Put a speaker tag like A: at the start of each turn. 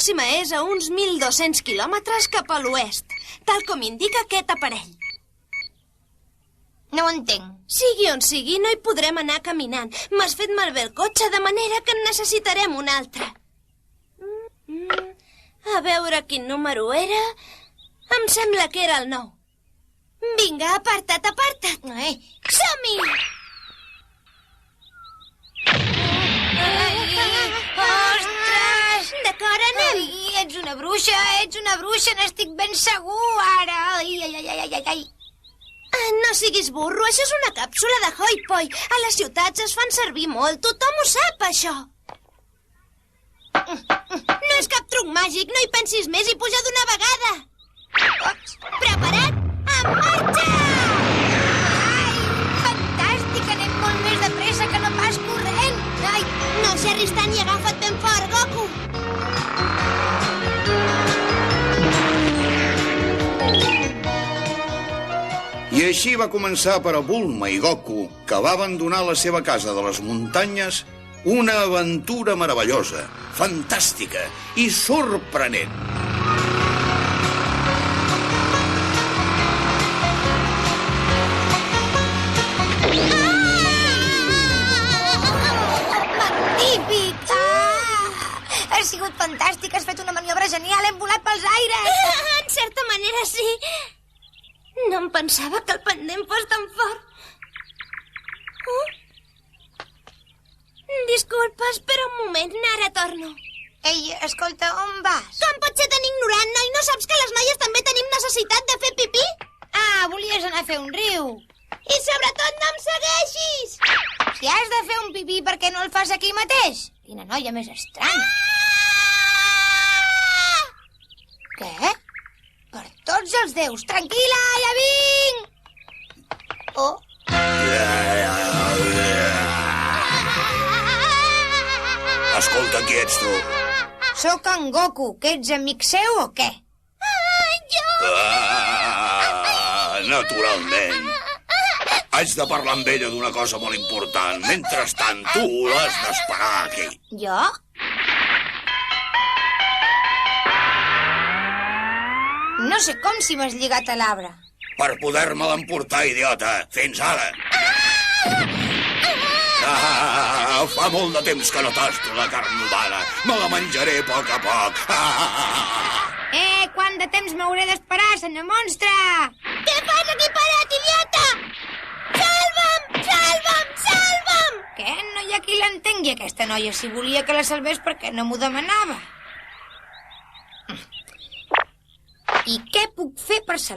A: pròxima és a uns 1.200 quilòmetres cap a l'oest, tal com indica aquest aparell.
B: No ho entenc.
A: Sigui on sigui, no hi podrem anar caminant. M'has fet malbé el cotxe, de manera que en necessitarem un altre. A veure quin número era... Em sembla que era el 9. Vinga, aparta't, aparta't. Som-hi!
B: Ostres!
A: D'acord, anem.
B: Ets una bruixa, n'estic ben segur, ara. Ai.
A: No siguis burro, això és una càpsula de Hoi-Poi. A les ciutats es fan servir molt, tothom ho sap, això. No és cap truc màgic, no hi pensis més i puja d'una vegada. Preparat? En marxa!
B: Ai, fantàstic, anem molt més de pressa que no pas corrent. Ai,
A: No xerris tant i agafa't ben fort, Goku.
C: I així va començar per a Bulma i Goku, que va abandonar la seva casa de les muntanyes, una aventura meravellosa, fantàstica i sorprenent.
B: magnífic! Ha sigut fantàstic, has fet una maniobra genial, hem volat pels aires.
A: En certa manera, sí. No em pensava que el pendent fos tan fort. Disculpes, però un moment, ara torno.
B: Ei, escolta, on vas?
A: Com pot ser tan ignorant, noi? No saps que les noies també tenim necessitat de fer pipí?
B: Ah, volies anar a fer un riu.
A: I sobretot no em segueixis!
B: Si has de fer un pipí, per què no el fas aquí mateix? Quina noia més estranya. Què? Per tots els déus, tranquil·la, ja vinc! Oh.
C: Escolta, qui ets tu?
B: Sóc en Goku, que ets amic seu o què?
C: Naturalment. Haig de parlar amb ella d'una cosa molt important. Mentrestant, tu l'has d'esperar aquí.
B: Jo? No sé com si m'has lligat a l'arbre.
C: Per poder-me-la emportar, idiota. Fins ara. Fa molt de temps que no tasto la carn humana. Me la menjaré a poc a poc.
B: Quant de temps m'hauré d'esperar, senyor monstre?
A: Què fas aquí parat, idiota? Salva'm! Salva'm! Salva'm!
B: Què? No hi ha qui l'entengui, aquesta noia. Si volia que la salvés, per què no m'ho demanava? I què puc fer per salvar?